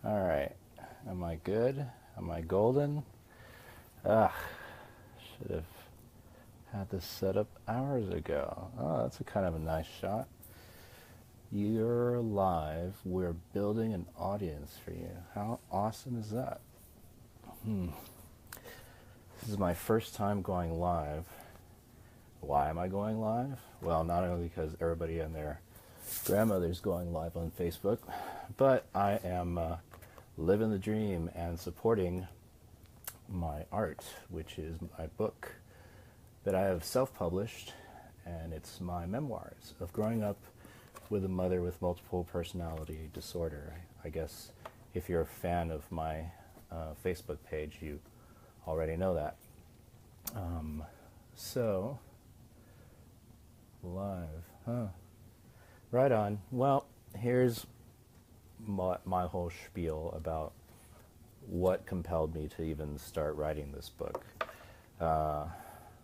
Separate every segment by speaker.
Speaker 1: All right. Am I good? Am I golden? Ugh, should have had this set up hours ago. Oh, that's a kind of a nice shot. You're live. We're building an audience for you. How awesome is that? This is my first time going live. Why am I going live? Well, not only because everybody and their grandmother's going live on Facebook, but I am living the dream and supporting my art, which is my book that I have self-published, and it's my memoirs of growing up with a mother with multiple personality disorder. I guess if you're a fan of my Facebook page, you already know that. So, live, huh? Right on. Well, here's my whole spiel about what compelled me to even start writing this book,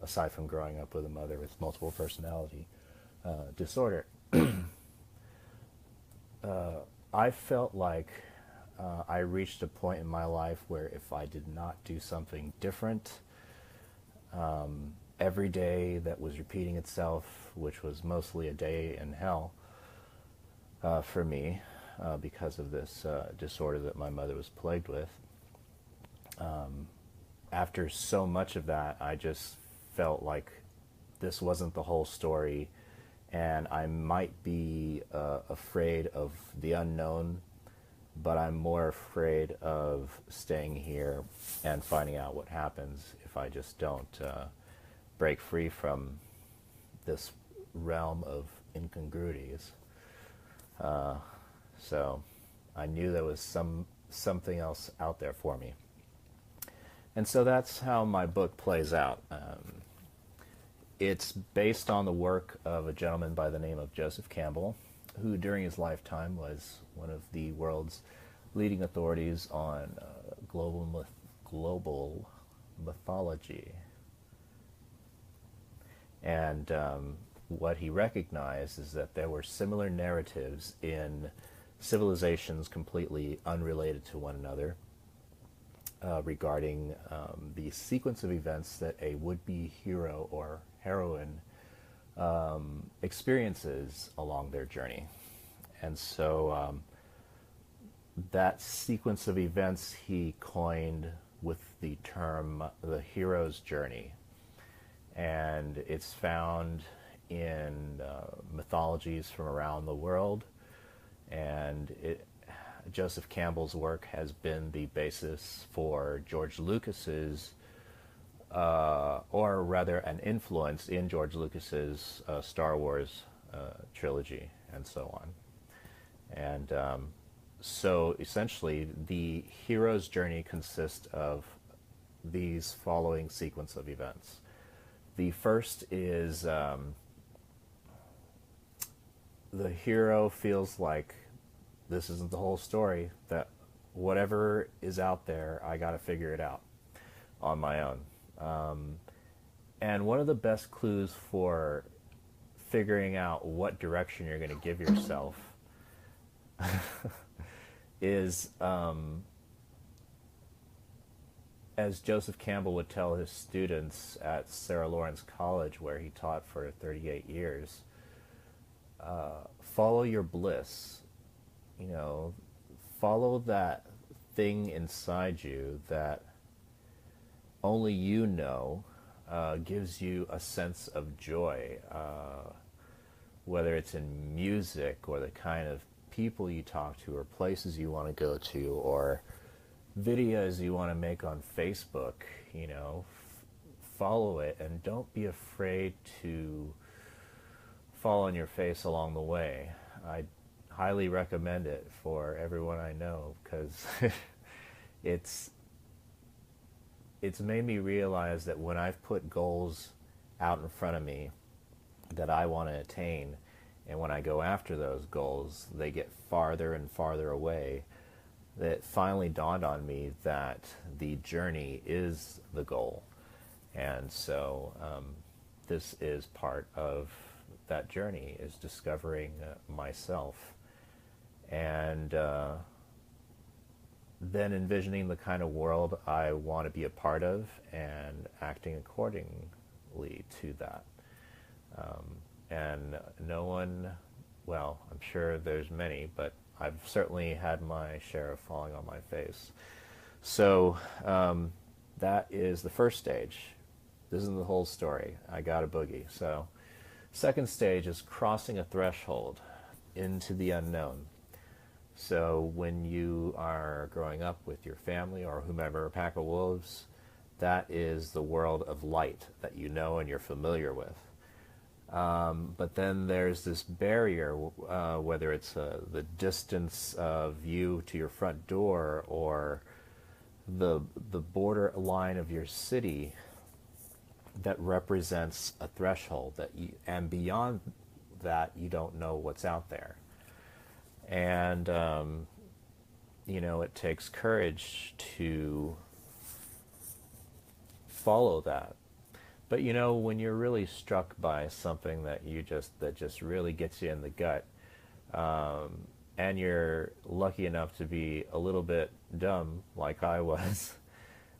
Speaker 1: aside from growing up with a mother with multiple personality disorder. I felt like I reached a point in my life where if I did not do something different every day that was repeating itself, which was mostly a day in hell for me because of this disorder that my mother was plagued with, after so much of that, I just felt like this wasn't the whole story, and I might be afraid of the unknown, but I'm more afraid of staying here and finding out what happens if I just don't break free from this realm of incongruities. So I knew there was something else out there for me. And so that's how my book plays out. It's based on the work of a gentleman by the name of Joseph Campbell, who during his lifetime was one of the world's leading authorities on global mythology. And what he recognized is that there were similar narratives in civilizations completely unrelated to one another, regarding the sequence of events that a would-be hero or heroine experiences along their journey. And so that sequence of events he coined with the term the hero's journey. And it's found in mythologies from around the world, and Joseph Campbell's work has been the basis for George Lucas's, or rather an influence in George Lucas's Star Wars trilogy and so on. And so essentially the hero's journey consists of these following sequence of events. The first is the hero feels like this isn't the whole story, that whatever is out there, I got to figure it out on my own. And one of the best clues for figuring out what direction you're going to give yourself is, as Joseph Campbell would tell his students at Sarah Lawrence College, where he taught for 38 years, follow your bliss. You know, follow that thing inside you that only you know gives you a sense of joy, whether it's in music or the kind of people you talk to or places you want to go to or videos you want to make on Facebook. You know, follow it and don't be afraid to fall on your face along the way. I highly recommend it for everyone I know, because it's made me realize that when I've put goals out in front of me that I want to attain, and when I go after those goals, they get farther and farther away, that finally dawned on me that the journey is the goal. And so this is part of that journey, is discovering myself. And then envisioning the kind of world I want to be a part of and acting accordingly to that. And no one, well, I'm sure there's many, but I've certainly had my share of falling on my face. So that is the first stage. This isn't the whole story. I got a boogie. So second stage is crossing a threshold into the unknown. So when you are growing up with your family or whomever, a pack of wolves, that is the world of light that you know and you're familiar with. But then there's this barrier, whether it's the distance of you to your front door or the border line of your city, that represents a threshold that you, and beyond that you don't know what's out there. And it takes courage to follow that. But when you're really struck by something that just really gets you in the gut, and you're lucky enough to be a little bit dumb like I was,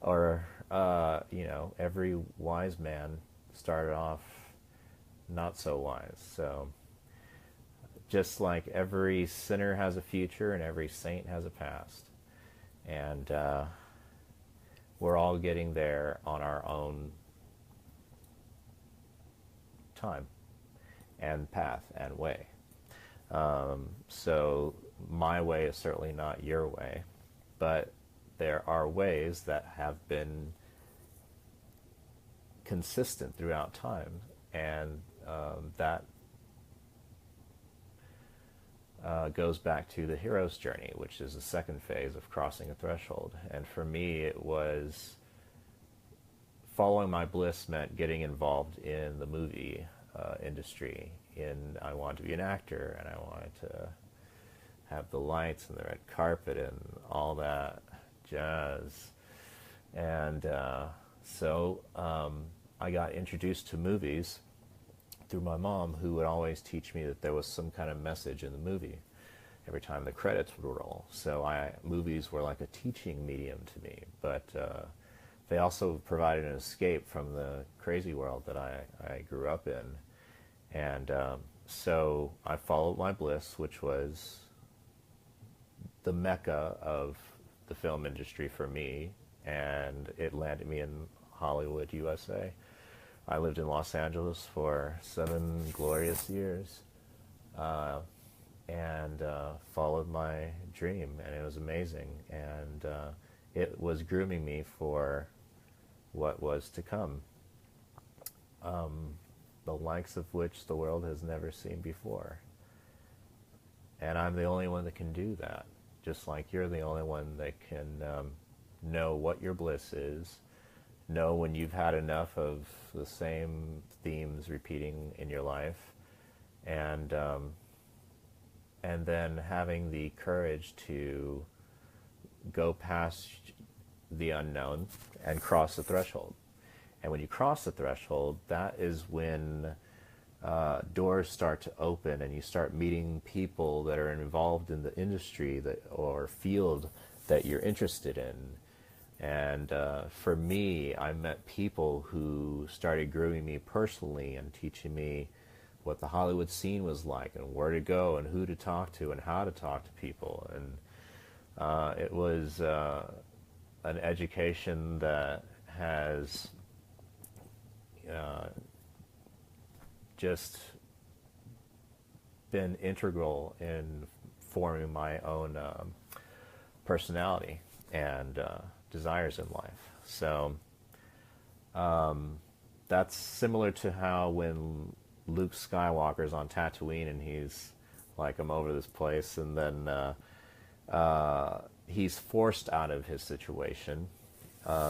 Speaker 1: or every wise man started off not so wise. So just like every sinner has a future and every saint has a past, and we're all getting there on our own time and path and way. So my way is certainly not your way, but there are ways that have been consistent throughout time, and that goes back to the hero's journey, which is the second phase of crossing a threshold. And for me, it was following my bliss meant getting involved in the movie industry. I wanted to be an actor, and I wanted to have the lights and the red carpet and all that jazz. And so I got introduced to movies through my mom, who would always teach me that there was some kind of message in the movie every time the credits would roll. So movies were like a teaching medium to me, but they also provided an escape from the crazy world that I grew up in. And so I followed my bliss, which was the mecca of the film industry for me, and it landed me in Hollywood, USA. I lived in Los Angeles for 7 glorious years, and followed my dream, and it was amazing. And it was grooming me for what was to come, the likes of which the world has never seen before. And I'm the only one that can do that, just like you're the only one that can know what your bliss is, know when you've had enough of the same themes repeating in your life, and then having the courage to go past the unknown and cross the threshold. And when you cross the threshold, that is when doors start to open, and you start meeting people that are involved in the industry or field that you're interested in. And for me, I met people who started grooming me personally and teaching me what the Hollywood scene was like, and where to go, and who to talk to, and how to talk to people. And it was an education that has just been integral in forming my own personality and desires in life. So that's similar to how when Luke Skywalker's on Tatooine and he's like, I'm over this place, and then he's forced out of his situation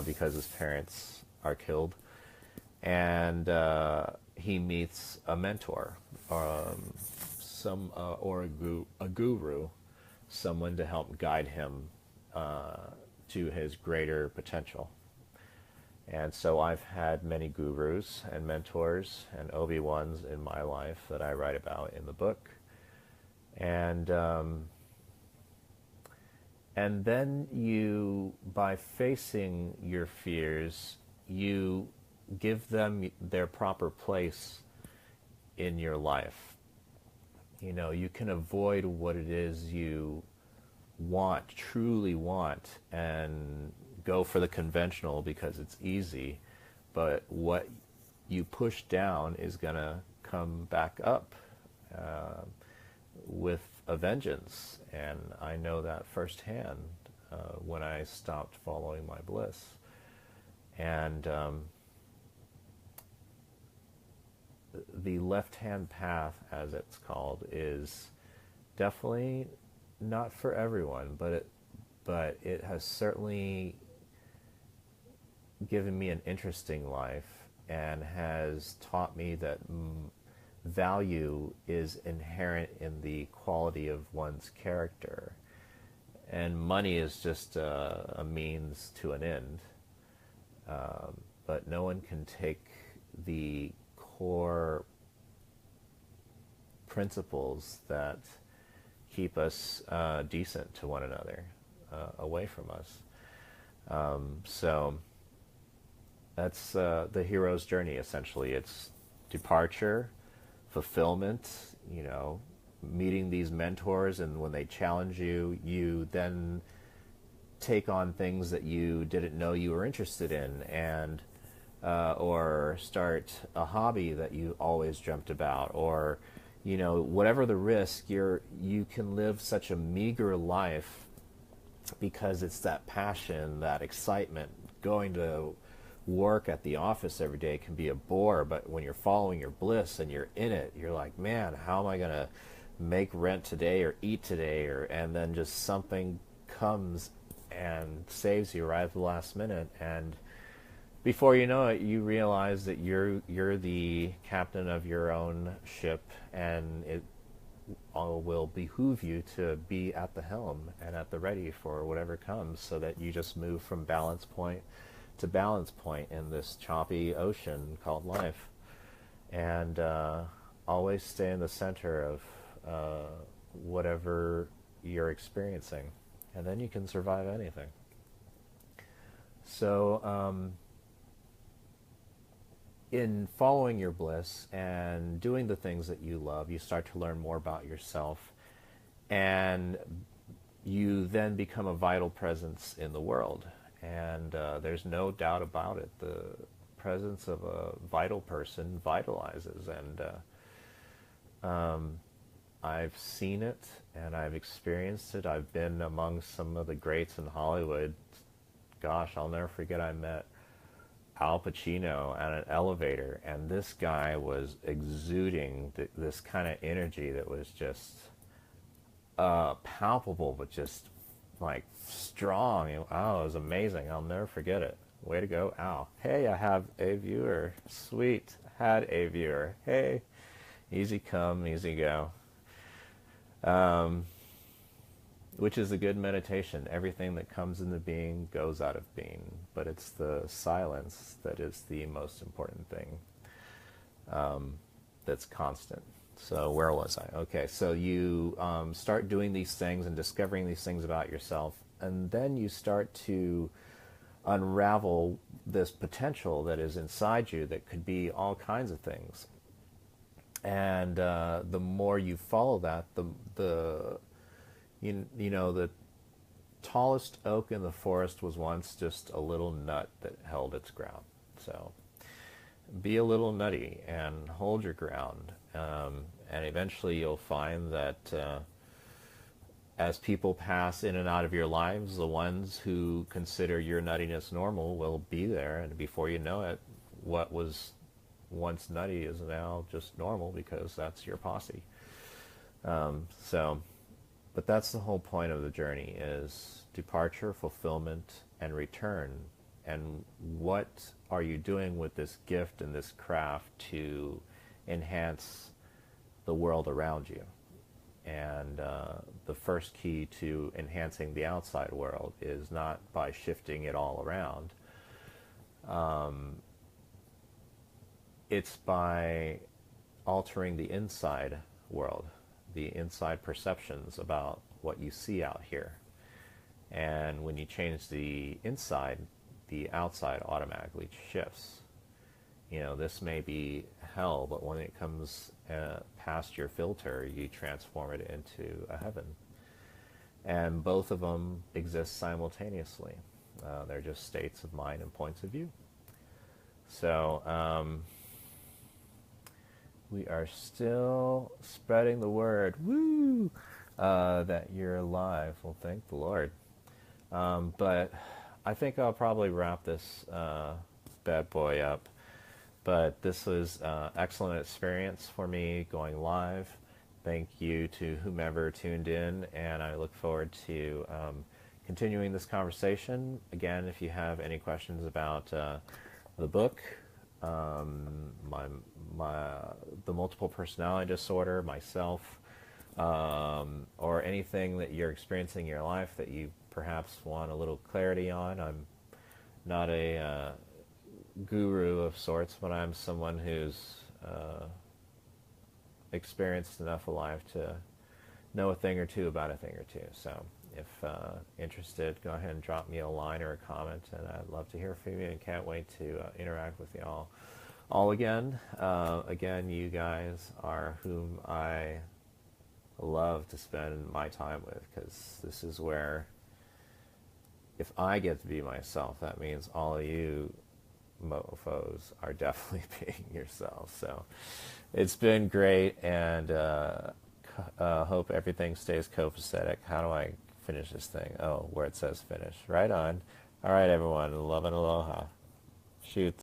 Speaker 1: because his parents are killed, and he meets a mentor, or a guru, someone to help guide him to his greater potential. And so I've had many gurus and mentors and Obi-Wans in my life that I write about in the book. And And then you, by facing your fears, you give them their proper place in your life. You know, you can avoid what it is you want, truly want, and go for the conventional because it's easy. But what you push down is going to come back up uh, with a vengeance. And I know that firsthand when I stopped following my bliss. And the left-hand path, as it's called, is definitely not for everyone, but it has certainly given me an interesting life and has taught me that value is inherent in the quality of one's character, and money is just a means to an end. But no one can take the core principles that keep us decent to one another away from us. So that's the hero's journey, essentially. It's departure, fulfillment, you know, meeting these mentors, and when they challenge you, you then take on things that you didn't know you were interested in, and or start a hobby that you always dreamt about, or you know, whatever the risk, you can live such a meager life because it's that passion, that excitement. Going to work at the office every day can be a bore, but when you're following your bliss and you're in it, you're like, man, how am I going to make rent today or eat today? And then just something comes and saves you right at the last minute, and before you know it, you realize that you're the captain of your own ship, and it all will behoove you to be at the helm and at the ready for whatever comes, so that you just move from balance point to balance point in this choppy ocean called life, and always stay in the center of whatever you're experiencing, and then you can survive anything. So in following your bliss and doing the things that you love, you start to learn more about yourself, and you then become a vital presence in the world. And there's no doubt about it. The presence of a vital person vitalizes, and I've seen it and I've experienced it. I've been among some of the greats in Hollywood. Gosh, I'll never forget, I met Al Pacino at an elevator, and this guy was exuding this kind of energy that was just palpable, but just like strong. Oh, it was amazing. I'll never forget it. Way to go, Al. Hey, I have a viewer. Sweet. Had a viewer. Hey, easy come, easy go. Which is a good meditation. Everything that comes into being goes out of being, but it's the silence that is the most important thing, that's constant. So where was I? Okay, so you start doing these things and discovering these things about yourself, and then you start to unravel this potential that is inside you that could be all kinds of things. And the more you follow that, the you know, the tallest oak in the forest was once just a little nut that held its ground. So be a little nutty and hold your ground. And eventually you'll find that as people pass in and out of your lives, the ones who consider your nuttiness normal will be there. And before you know it, what was once nutty is now just normal because that's your posse. But that's the whole point of the journey, is departure, fulfillment, and return. And what are you doing with this gift and this craft to enhance the world around you? And the first key to enhancing the outside world is not by shifting it all around. It's by altering the inside world, the inside perceptions about what you see out here. And when you change the inside, the outside automatically shifts. You know, this may be hell, but when it comes past your filter, you transform it into a heaven. And both of them exist simultaneously. They're just states of mind and points of view. So we are still spreading the word, woo, that you're alive. Well, thank the Lord. But I think I'll probably wrap this bad boy up. But this was excellent experience for me going live. Thank you to whomever tuned in, and I look forward to continuing this conversation. Again, if you have any questions about the book, the multiple personality disorder, myself, or anything that you're experiencing in your life that you perhaps want a little clarity on, I'm not a guru of sorts, but I'm someone who's experienced enough alive to know a thing or two about a thing or two. So if interested, go ahead and drop me a line or a comment, and I'd love to hear from you and can't wait to interact with you all again. Again, you guys are whom I love to spend my time with, because this is where, if I get to be myself, that means all of you mofos are definitely being yourselves. So it's been great, and hope everything stays copacetic. How do I finish this thing? Oh, where it says finish. Right on. All right, everyone. Love and aloha. Shoot.